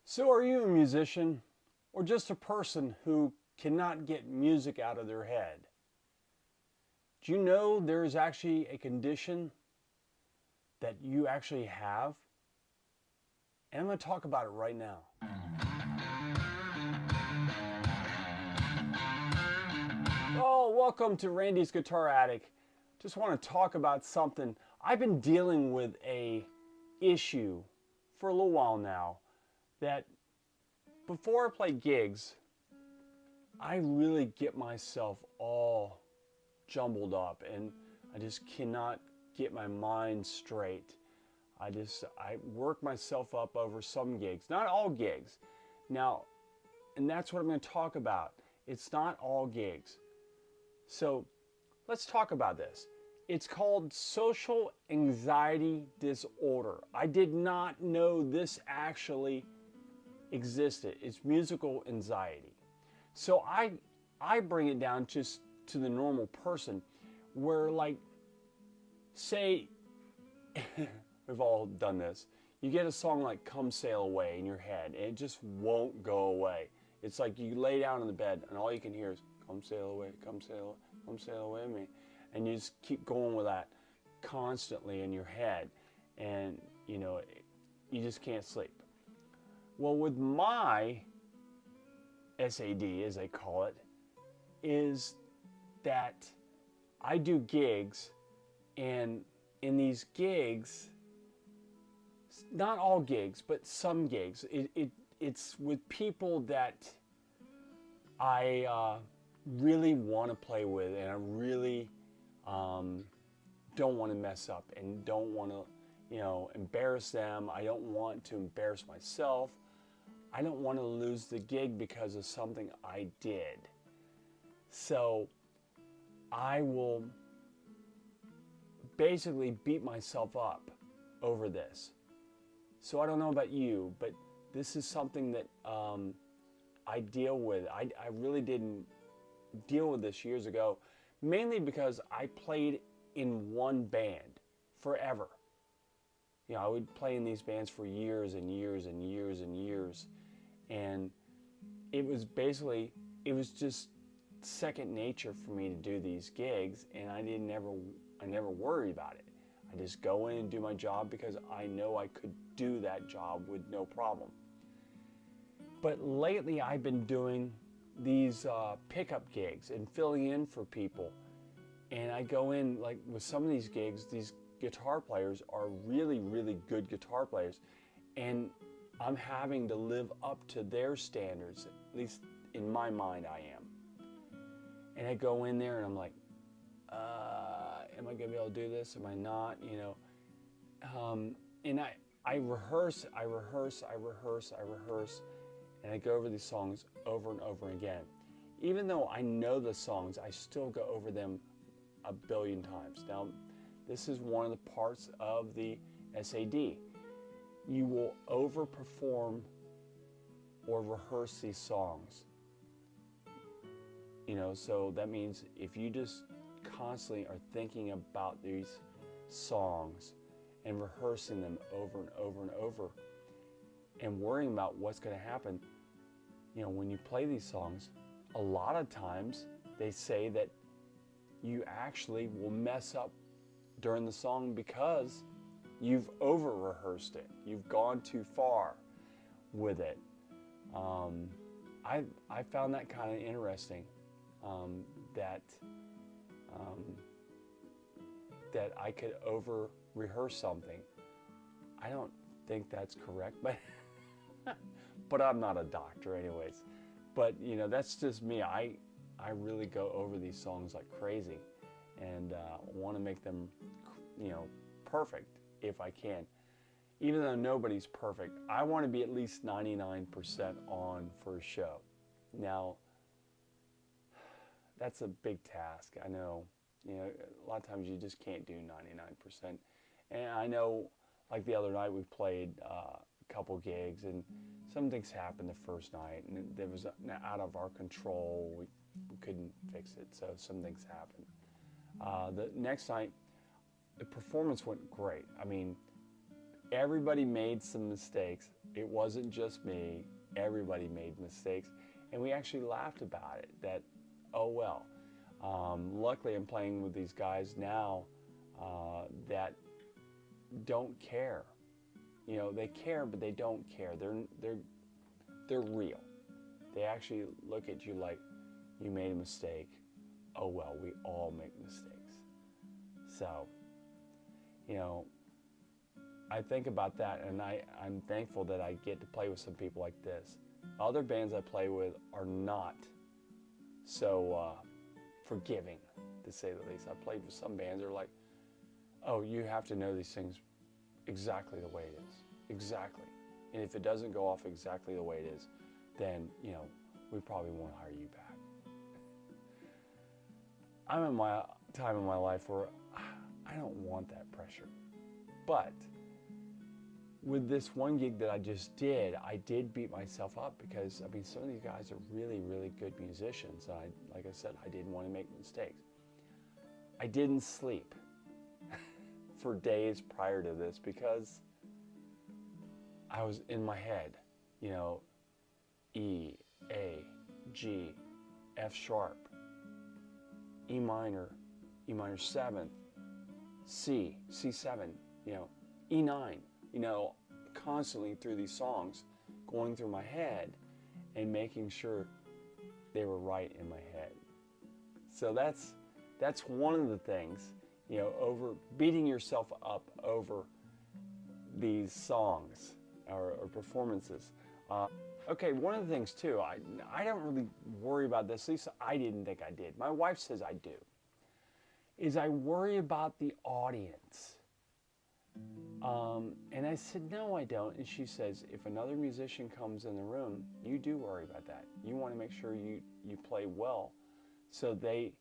So, are you a musician or just a person who cannot get music out of their head? Do you know there is actually a condition that you actually have? And I'm going to talk about it right now. Oh, welcome to Randy's Guitar Attic. Just want to talk about something. I've been dealing with a issue for a little while now that before I play gigs, I really get myself all jumbled up and I just cannot get my mind straight. I work myself up over some gigs, not all gigs. Now, and that's what I'm going to talk about. It's not all gigs. So, let's talk about this. It's called social anxiety disorder. I did not know this actually existed. It's musical anxiety. So I bring it down just to the normal person where, like, say we've all done this. You get a song like Come Sail Away in your head and it just won't go away. It's like you lay down in the bed and all you can hear is come sail away, come sail away with me. And you just keep going with that constantly in your head and you just can't sleep. Well, with my SAD, as they call it, is that I do gigs, and in these gigs, not all gigs, but some gigs, it's with people that I really want to play with, and I really don't want to mess up and don't want to, embarrass them. I don't want to embarrass myself. I don't want to lose the gig because of something I did. So I will basically beat myself up over this. So I don't know about you, but this is something that I deal with. I really didn't deal with this years ago, mainly because I played in one band forever. I would play in these bands for years and years and years and years. And it was just second nature for me to do these gigs, and I never worry about it. I just go in and do my job because I know I could do that job with no problem. But lately I've been doing these pickup gigs and filling in for people. And I go in, like with some of these gigs, these guitar players are really, really good guitar players. And I'm having to live up to their standards, at least in my mind I am. And I go in there and I'm like, am I going to be able to do this? Am I not? And I rehearse, and I go over these songs over and over again. Even though I know the songs, I still go over them a billion times. Now, this is one of the parts of the SAD. You will overperform or rehearse these songs. So that means if you just constantly are thinking about these songs and rehearsing them over and over and over and worrying about what's going to happen, when you play these songs, a lot of times they say that you actually will mess up during the song because you've over-rehearsed it. You've gone too far with it. I found that kind of interesting, that I could over-rehearse something. I don't think that's correct, but I'm not a doctor anyways. But, that's just me. I really go over these songs like crazy and want to make them, perfect if I can. Even though nobody's perfect, I want to be at least 99% on for a show. Now, that's a big task. I know, a lot of times you just can't do 99%. And I know, like the other night we played a couple gigs and some things happened the first night and it was out of our control. We couldn't fix it, so some things happened. The next night, the performance went great. I mean, everybody made some mistakes. it wasn't just me. Everybody made mistakes, and we actually laughed about it. That, oh well. Luckily, I'm playing with these guys now that don't care. You know, they care, but they don't care. They're real. They actually look at you like, you made a mistake. Oh well, we all make mistakes. So, you know, I think about that, and I'm thankful that I get to play with some people like this. Other bands I play with are not so forgiving, to say the least. I played with some bands that are like, oh, you have to know these things exactly the way it is. Exactly. And if it doesn't go off exactly the way it is, then, you know, we probably won't hire you back. I'm in my time in my life where I don't want that pressure. But with this one gig that I just did, I did beat myself up because, I mean, some of these guys are really, really good musicians. And like I said, I didn't want to make mistakes. I didn't sleep for days prior to this because I was in my head, you know, E, A, G, F sharp, E minor 7th, C, C7, you know, E9, you know, constantly through these songs, going through my head and making sure they were right in my head. So that's one of the things, you know, over beating yourself up over these songs or performances. Okay, one of the things too, I don't really worry about this, at least I didn't think I did. My wife says I do, is I worry about the audience. And I said, no, I don't. And she says, if another musician comes in the room, you do worry about that. You want to make sure you play well so they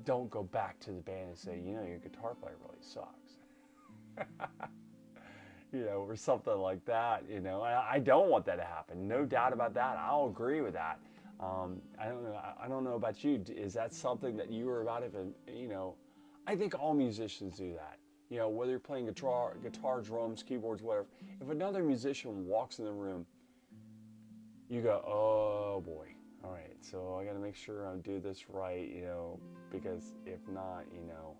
don't go back to the band and say, you know, your guitar player really sucks. You know, or something like that, you know. I don't want that to happen. No doubt about that. I'll agree with that. I don't know about you. Is that something that you were about? If, you know, I think all musicians do that. You know, whether you're playing guitar, drums, keyboards, whatever. If another musician walks in the room, you go, oh boy. All right, so I got to make sure I do this right, you know, because if not, you know,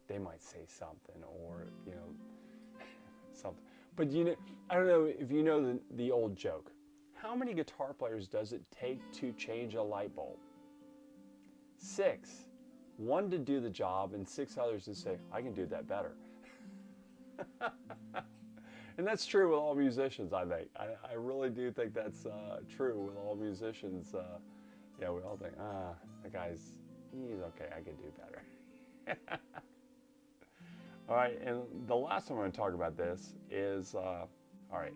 they might say something, or, you know, something. But, you know, I don't know if you know the old joke. How many guitar players does it take to change a light bulb? 6. 1 to do the job, and 6 others to say, I can do that better. And that's true with all musicians, I think. I really do think that's true with all musicians. Yeah, we all think, that guy's, he's okay, I can do better. All right, and the last time I'm going to talk about this is, all right,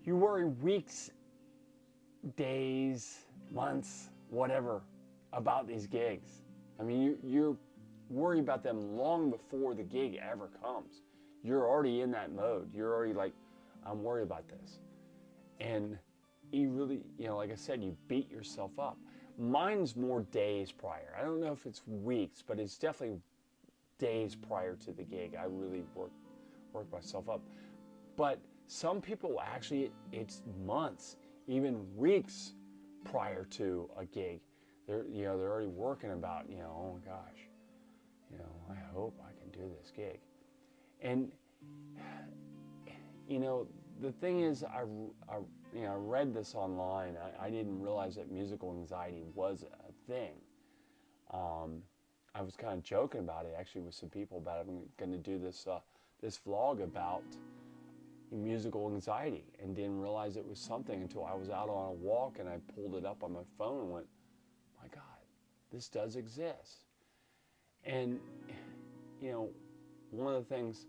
you worry weeks, days, months, whatever, about these gigs. I mean, you're worried about them long before the gig ever comes. You're already in that mode. You're already like, I'm worried about this. And you really, you know, like I said, you beat yourself up. Mine's more days prior. I don't know if it's weeks, but it's definitely days prior to the gig. I really work myself up. But some people actually, it's months, even weeks prior to a gig. They're already working about, you know, oh my gosh, you know, I hope I can do this gig. And, you know, the thing is, I read this online. I didn't realize that musical anxiety was a thing. I was kind of joking about it actually with some people about it. I'm going to do this vlog about musical anxiety, and didn't realize it was something until I was out on a walk and I pulled it up on my phone and went, my God, this does exist. And, you know, one of the things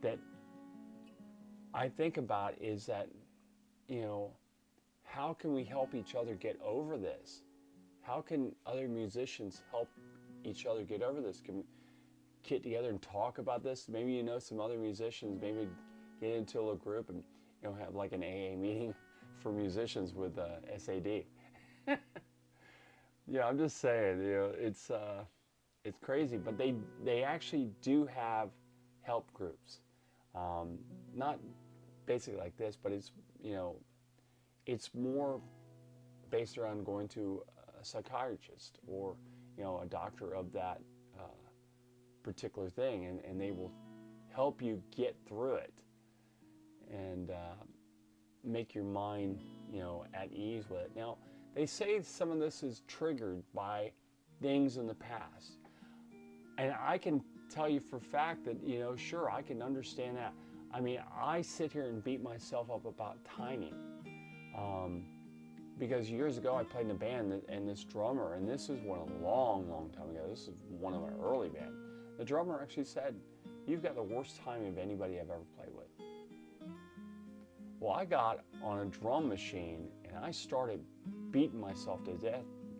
that I think about is that, you know, how can we help each other get over this? How can other musicians help each other get over this? Can we get together and talk about this? Maybe you know some other musicians, maybe get into a little group and, you know, have like an AA meeting for musicians with SAD. Yeah, I'm just saying, you know, it's crazy, but they actually do have help groups. Not basically like this, but it's, it's more based around going to a psychiatrist or, a doctor of that particular thing, and they will help you get through it and make your mind, at ease with it. Now, they say some of this is triggered by things in the past. And I can tell you for a fact that, sure, I can understand that. I mean, I sit here and beat myself up about timing. Because years ago I played in a band and this drummer, and this is one a long, long time ago, this is one of my early bands. The drummer actually said, "You've got the worst timing of anybody I've ever played with." Well, I got on a drum machine and I started beating myself to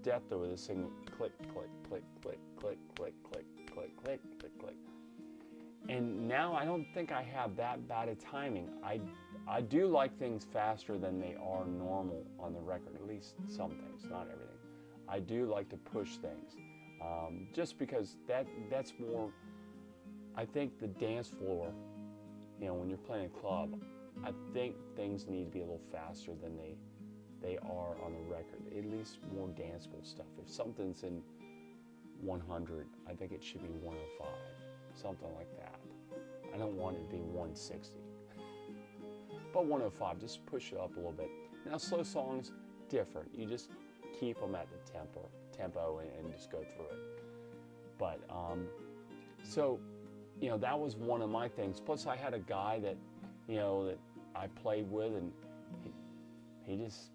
death over this thing, click, click, click, click, click, click, click, click, click, click, click. And now I don't think I have that bad a timing. I do like things faster than they are normal on the record, at least some things, not everything. I do like to push things, just because that's more, I think the dance floor, when you're playing a club, I think things need to be a little faster than they are on the record, at least more danceable stuff. If something's in 100, I think it should be 105, something like that. I don't want it to be 160. But 105, just push it up a little bit. Now, slow songs, different. You just keep them at the tempo and just go through it. But, so, that was one of my things. Plus, I had a guy that, that I played with, and he just,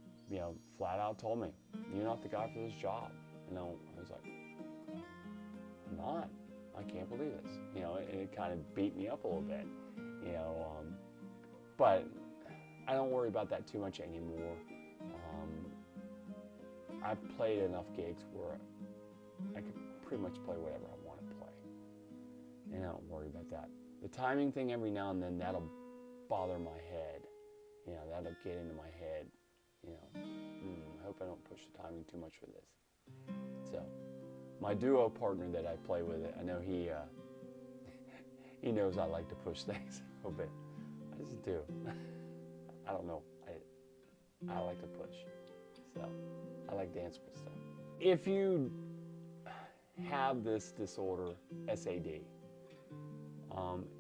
flat out told me, "You're not the guy for this job." I was like, "I'm not. I can't believe this." It kind of beat me up a little bit, but I don't worry about that too much anymore. I've played enough gigs where I can pretty much play whatever I want to play, and I don't worry about that. The timing thing, every now and then, that'll bother my head. That'll get into my head. I hope I don't push the timing too much for this. So, my duo partner that I play with, I know he knows I like to push things a little bit. I just do. I don't know. I like to push. So, I like danceable stuff. If you have this disorder, SAD,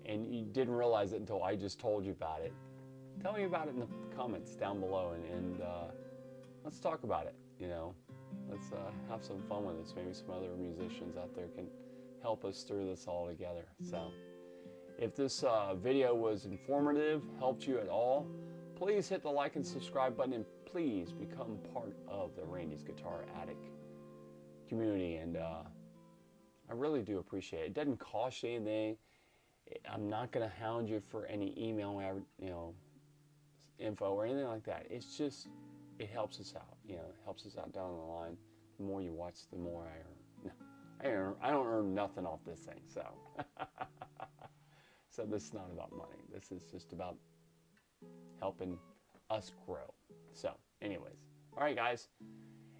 and you didn't realize it until I just told you about it, tell me about it in the comments down below, and let's talk about it. Let's have some fun with this. Maybe some other musicians out there can help us through this all together. So, if this video was informative, helped you at all, please hit the like and subscribe button, and please become part of the Randy's Guitar Attic community. And I really do appreciate it. It doesn't cost you anything. I'm not going to hound you for any email, info or anything like that. It's just, it helps us out. It helps us out down the line. The more you watch, the more I earn. I don't earn nothing off this thing, so. So this is not about money. This is just about helping us grow. So, anyways. All right, guys.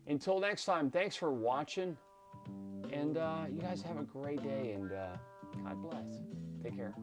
Until next time, thanks for watching. And you guys have a great day, and God bless. Take care.